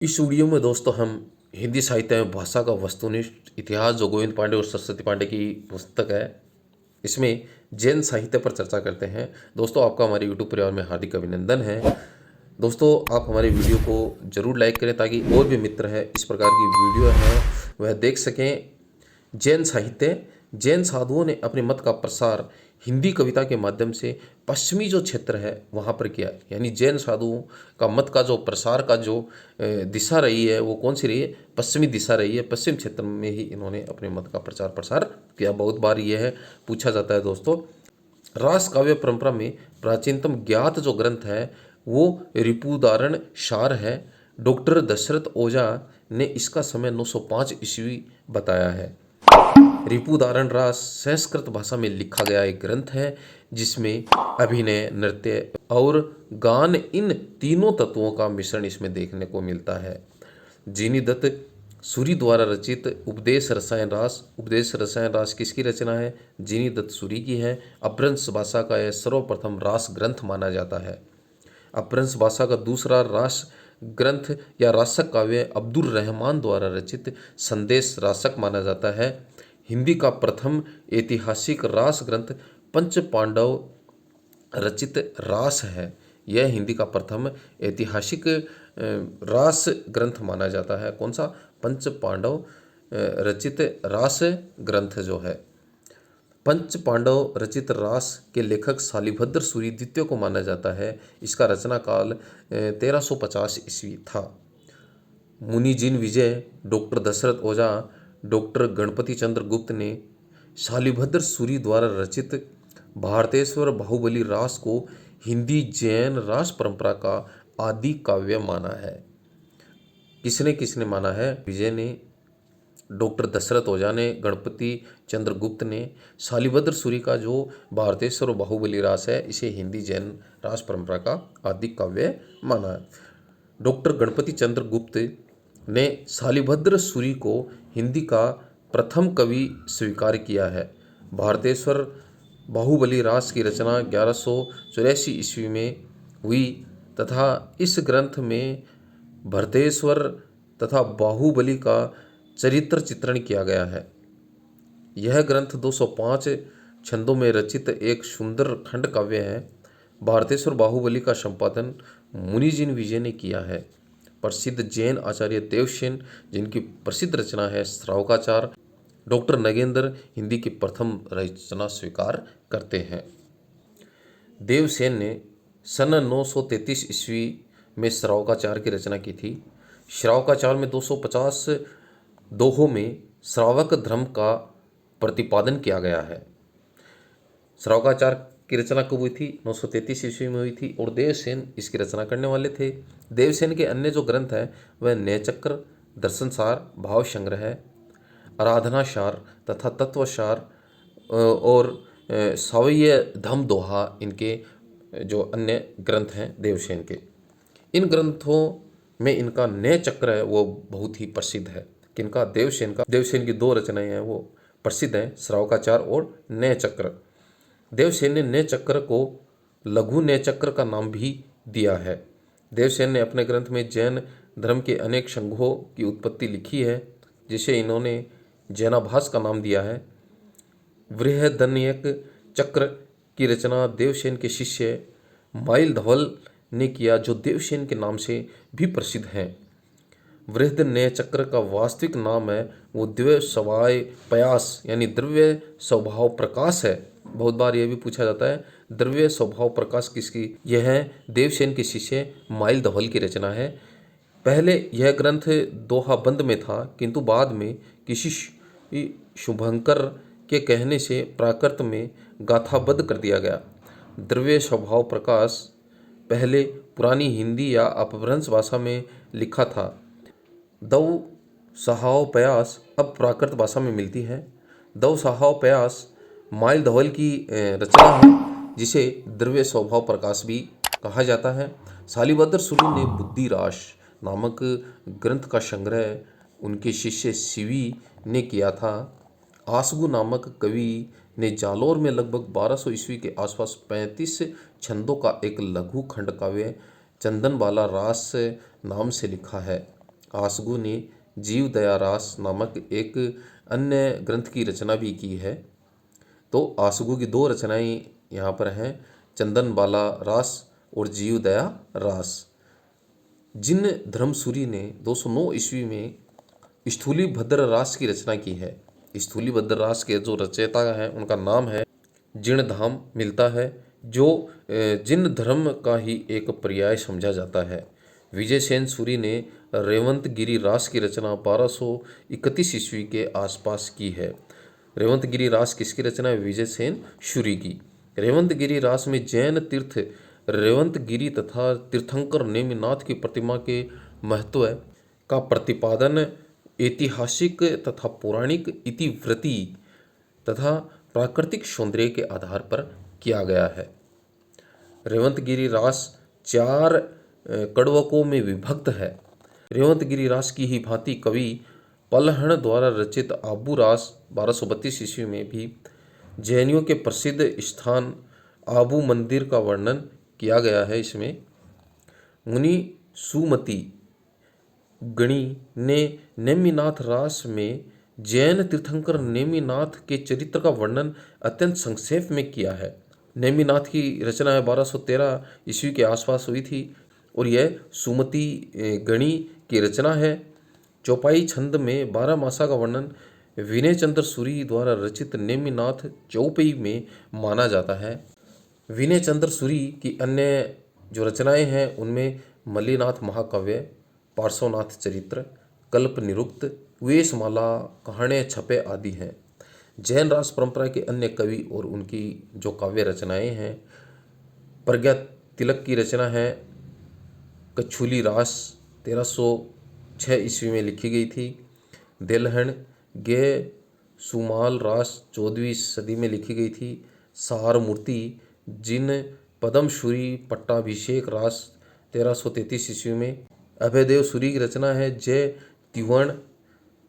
इस वीडियो में दोस्तों हम हिंदी साहित्य में भाषा का वस्तुनिष्ठ इतिहास जो गोविंद पांडे और सरस्वती पांडे की पुस्तक है, इसमें जैन साहित्य पर चर्चा करते हैं। दोस्तों, आपका हमारे यूट्यूब परिवार में हार्दिक अभिनंदन है। दोस्तों, आप हमारे वीडियो को जरूर लाइक करें ताकि और भी मित्र है इस प्रकार की वीडियो है वह देख सकें। जैन साहित्य, जैन साधुओं ने अपने मत का प्रसार हिंदी कविता के माध्यम से पश्चिमी जो क्षेत्र है वहाँ पर किया। यानी जैन साधुओं का मत का जो प्रसार का जो दिशा रही है वो कौन सी रही है? पश्चिमी दिशा रही है। पश्चिम क्षेत्र में ही इन्होंने अपने मत का प्रचार प्रसार किया। बहुत बार यह है पूछा जाता है दोस्तों। रास काव्य परंपरा में प्राचीनतम ज्ञात जो ग्रंथ है वो रिपुदारण सार है। डॉक्टर दशरथ ओझा ने इसका समय 905 ईस्वी बताया है। रिपुदारण रास संस्कृत भाषा में लिखा गया एक ग्रंथ है जिसमें अभिनय, नृत्य और गान, इन तीनों तत्वों का मिश्रण इसमें देखने को मिलता है। जीनी दत्त सूरी द्वारा रचित उपदेश रसायन रास। उपदेश रसायन रास किसकी रचना है? जीनी दत्त सूरी की है। अपभ्रंश भाषा का यह सर्वप्रथम रास ग्रंथ माना जाता है। अपभ्रंश भाषा का दूसरा रास ग्रंथ या रासक काव्य अब्दुल रहमान द्वारा रचित संदेश रासक माना जाता है। हिंदी का प्रथम ऐतिहासिक रास ग्रंथ पंच पांडव रचित रास है। यह हिंदी का प्रथम ऐतिहासिक रास ग्रंथ माना जाता है। कौन सा? पंच पांडव रचित रास ग्रंथ जो है। पंच पांडव रचित रास के लेखक शालिभद्र सूरी द्वितीय को माना जाता है। इसका रचना काल 1350 ईस्वी था। मुनिजिन विजय, डॉक्टर दशरथ ओझा, डॉक्टर गणपति चंद्र गुप्त ने शालिभद्र सूरी द्वारा रचित भारतेश्वर बाहुबली रास को हिंदी जैन रास परंपरा का आदि काव्य माना है। किसने किसने माना है? विजय ने, डॉक्टर दशरथ ओझा ने, गणपति चंद्र गुप्त ने शालिभद्र सूरी का जो भारतेश्वर बाहुबली रास है इसे हिंदी जैन रास परंपरा का आदि काव्य माना है। डॉक्टर गणपति चंद्र गुप्त ने शालिभद्र सूरी को हिंदी का प्रथम कवि स्वीकार किया है। भारतेश्वर बाहुबली रास की रचना 1184 ईस्वी में हुई तथा इस ग्रंथ में भरतेश्वर तथा बाहुबली का चरित्र चित्रण किया गया है। यह ग्रंथ 205 छंदों में रचित एक सुंदर खंड काव्य है। भारतेश्वर बाहुबली का संपादन मुनिजिन विजय ने किया है। प्रसिद्ध जैन आचार्य देवसेन, जिनकी प्रसिद्ध रचना है श्रावकाचार, डॉक्टर नगेंद्र हिंदी की प्रथम रचना स्वीकार करते हैं। देवसेन ने सन 933 ईस्वी में श्रावकाचार की रचना की थी। श्रावकाचार में 250 दोहों में श्रावक धर्म का प्रतिपादन किया गया है। श्रावकाचार की रचना कब हुई थी? 933 ईस्वी में हुई थी और देवसेन इसकी रचना करने वाले थे। देवसेन के अन्य जो ग्रंथ हैं वह न्यायचक्र, दर्शनसार, भाव संग्रह, आराधनासार तथा तत्वसार और सवैय धम दोहा इनके जो अन्य ग्रंथ हैं देवसेन के। इन ग्रंथों में इनका न्यायचक्र है वो बहुत ही प्रसिद्ध है। किनका? देवसेन का। देवसेन की दो रचनाएं हैं वो प्रसिद्ध हैं, श्रावकाचार और न्यायचक्र। देवसेन ने न्यायचक्र को लघु न्यायचक्र का नाम भी दिया है। देवसेन ने अपने ग्रंथ में जैन धर्म के अनेक संघों की उत्पत्ति लिखी है जिसे इन्होंने जैनाभास का नाम दिया है। बृहदन्यक चक्र की रचना देवसेन के शिष्य माइल धवल ने किया जो देवसेन के नाम से भी प्रसिद्ध हैं। बृहदन्य चक्र का वास्तविक नाम है वो द्रव्य स्वभाव प्रयास यानी द्रव्य स्वभाव प्रकाश है। बहुत बार यह भी पूछा जाता है द्रव्य स्वभाव प्रकाश किसकी? यह है देवसेन के शिष्य माइल धवल की रचना है। पहले यह ग्रंथ दोहाबंद में था किंतु बाद में किसी शुभंकर के कहने से प्राकृत में गाथाबद्ध कर दिया गया। द्रव्य स्वभाव प्रकाश पहले पुरानी हिंदी या अपभ्रंश भाषा में लिखा था। दौ सहाव प्रयास अब प्राकृत भाषा में मिलती है। दौ सहाव प्रयास माइल धवल की रचना है जिसे द्रव्य स्वभाव प्रकाश भी कहा जाता है। शालिभद्र सूरी ने बुद्धिराश नामक ग्रंथ का संग्रह उनके शिष्य शिवी ने किया था। आसगु नामक कवि ने जालोर में लगभग 1200 ईस्वी के आसपास 35 छंदों का एक लघु खंड काव्य चंदनबाला रास नाम से लिखा है। आसगु ने जीव दया रास नामक एक अन्य ग्रंथ की रचना भी की है। तो आसगु की दो रचनाएं यहाँ पर हैं, चंदन बाला रास और जीव दया रास। जिन धर्मसूरी ने 209 ईस्वी में स्थूली भद्र रास की रचना की है। स्थूली भद्र रास के जो रचयिता हैं उनका नाम है जिणधाम मिलता है, जो जिन धर्म का ही एक पर्याय समझा जाता है। विजयसेन सूरी ने रेवंतगिरी रास की रचना 1231 ईस्वी के आसपास की है। रेवंतगिरी रास किसकी रचना है? विजयसेन सूरी की। रेवंतगिरी रास में जैन तीर्थ रेवंतगिरी तथा तीर्थंकर नेमिनाथ की प्रतिमा के महत्व का प्रतिपादन ऐतिहासिक तथा पौराणिक इतिवृत्ति तथा प्राकृतिक सौंदर्य के आधार पर किया गया है। रेवंतगिरी रास 4 कड़वकों में विभक्त है। रेवंतगिरी रास की ही भांति कवि पलहण द्वारा रचित आबू रास 1232 ईस्वी में भी जैनियों के प्रसिद्ध स्थान आबू मंदिर का वर्णन किया गया है। इसमें मुनि सुमति गणी ने नेमिनाथ रास में जैन तीर्थंकर नेमिनाथ के चरित्र का वर्णन अत्यंत संक्षेप में किया है। नेमिनाथ की रचना है 1213 ईस्वी के आसपास हुई थी और यह सुमति गणी की रचना है। चौपाई छंद में 12 मासा का वर्णन विनय चंद्र सूरी द्वारा रचित नेमिनाथ चौपाई में माना जाता है। विनय चंद्र सूरी की अन्य जो रचनाएं हैं उनमें मल्लीनाथ महाकाव्य, पार्श्वनाथ चरित्र, कल्प निरुक्त, वेशमाला, कहाणे छपे आदि हैं। जैन रास परंपरा के अन्य कवि और उनकी जो काव्य रचनाएं हैं, प्रज्ञा तिलक की रचना है कच्छूली रास 1306 ईस्वी में लिखी गई थी। देलहन गे सुमाल रास 14वीं सदी में लिखी गई थी। सार मूर्ति जिन पद्मशूरी पट्टाभिषेक रास 1333 ईस्वी में। अभयदेव सूरी की रचना है जय तिवण।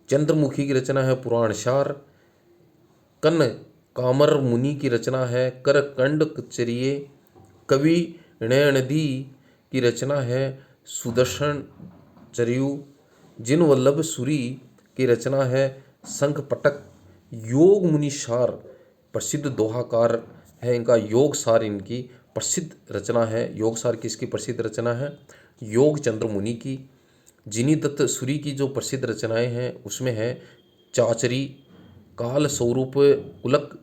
चंद्रमुखी की रचना है पुराणसार। कन्न कामर मुनि की रचना है करकंड चरिये। कवि नयनदी की रचना है सुदर्शन चरियु। जिन वल्लभ सूरी की रचना है शंखपटक। योग मुनिसार प्रसिद्ध दोहाकार है इनका, योग सार इनकी प्रसिद्ध रचना है। योग सार किसकी प्रसिद्ध रचना है? योग चंद्र मुनि की। जिनी दत्त सूरी की जो प्रसिद्ध रचनाएं हैं उसमें है चाचरी, काल स्वरूप उलक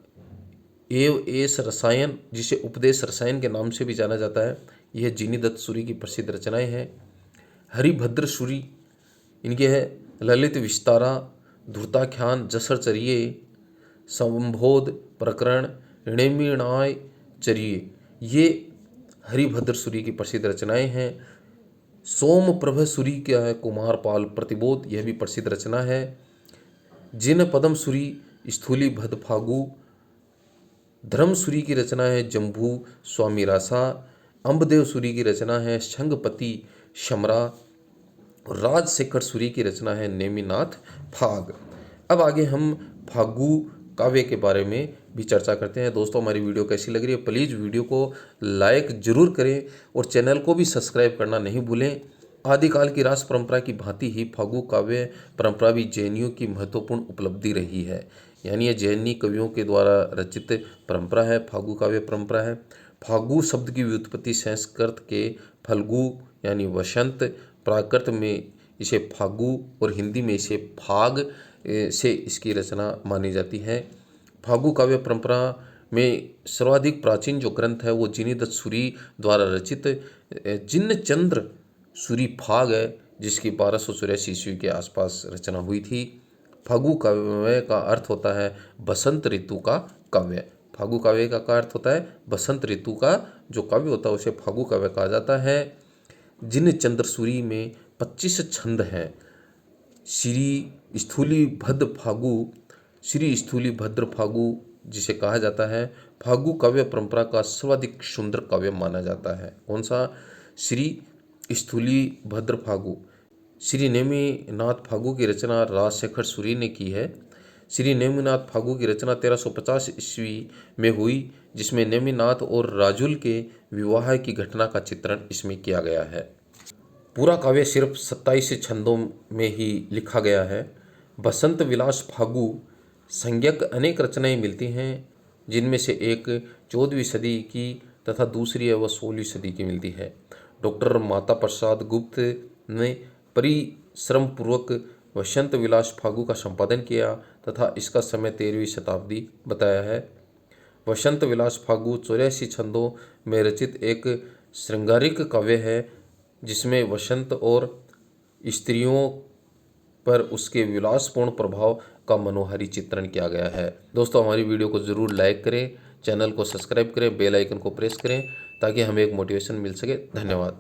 एव एस रसायन, जिसे उपदेश रसायन के नाम से भी जाना जाता है। यह जिनी दत्त सूरी की प्रसिद्ध रचनाएं हैं। हरिभद्र सूरी इनके है ललित विस्तारा, धूर्ताख्यान, जसरचर्ये, संबोध प्रकरण, णेमिणाय चर्ये, ये हरिभद्र सूरी की प्रसिद्ध रचनाएं हैं। सोमप्रभ सूरी क्या है कुमारपाल प्रतिबोध, यह भी प्रसिद्ध रचना है। जिन पद्म सूरी स्थूली भद फागु। धर्मसूरी की रचना है जम्भू स्वामी रासा। अम्बदेव सूरी की रचना है शंगपति शमरा। राजशेखर सूरी की रचना है नेमिनाथ फाग। अब आगे हम फागु काव्य के बारे में भी चर्चा करते हैं। दोस्तों हमारी वीडियो कैसी लग रही है प्लीज़ वीडियो को लाइक जरूर करें और चैनल को भी सब्सक्राइब करना नहीं भूलें। आदिकाल की रास परंपरा की भांति ही फागु काव्य परंपरा भी जैनियों की महत्वपूर्ण उपलब्धि रही है। यानी यह जैनी कवियों के द्वारा रचित परंपरा है, फागु काव्य परंपरा है। फागु शब्द की व्युत्पत्ति संस्कृत के फल्गु यानी वसंत, प्राकृत में इसे फागु और हिंदी में इसे फाग से इसकी रचना मानी जाती है। फागु काव्य परंपरा में सर्वाधिक प्राचीन जो ग्रंथ है वो जिनी दत्त सूरी द्वारा रचित जिन्न चंद्र सूरी फाग है, जिसकी 1284 ईस्वी के आसपास रचना हुई थी। फागु काव्य का अर्थ होता है बसंत ऋतु का काव्य। फागु काव्य का अर्थ होता है बसंत ऋतु का जो काव्य होता है उसे फागु काव्य कहा जाता है। जिन चंद्र सूरी में 25 छंद हैं। श्री स्थूली भद्र फागु, श्री स्थूली भद्र फागु जिसे कहा जाता है फागु काव्य परंपरा का सर्वाधिक सुंदर काव्य माना जाता है। कौन सा? श्री स्थूली भद्र फागु। श्री नेमिनाथ फागु की रचना राजशेखर सूरी ने की है। श्री नेमिनाथ फागु की रचना 1350 ईस्वी में हुई, जिसमें नेमिनाथ और राजुल के विवाह की घटना का चित्रण इसमें किया गया है। पूरा काव्य सिर्फ 27 छंदों में ही लिखा गया है। बसंत विलास फागु संज्ञक अनेक रचनाएं मिलती हैं, जिनमें से एक 14वीं सदी की तथा दूसरी है वह 16वीं सदी की मिलती है। डॉक्टर माता प्रसाद गुप्त ने परिश्रमपूर्वक बसंत विलास फागु का संपादन किया तथा इसका समय 13वीं शताब्दी बताया है। बसंत विलास फागु 84 छंदों में रचित एक श्रृंगारिक काव्य है, जिसमें वसंत और स्त्रियों पर उसके विलासपूर्ण प्रभाव का मनोहारी चित्रण किया गया है। दोस्तों, हमारी वीडियो को ज़रूर लाइक करें, चैनल को सब्सक्राइब करें, बेल आइकन को प्रेस करें ताकि हमें एक मोटिवेशन मिल सके। धन्यवाद।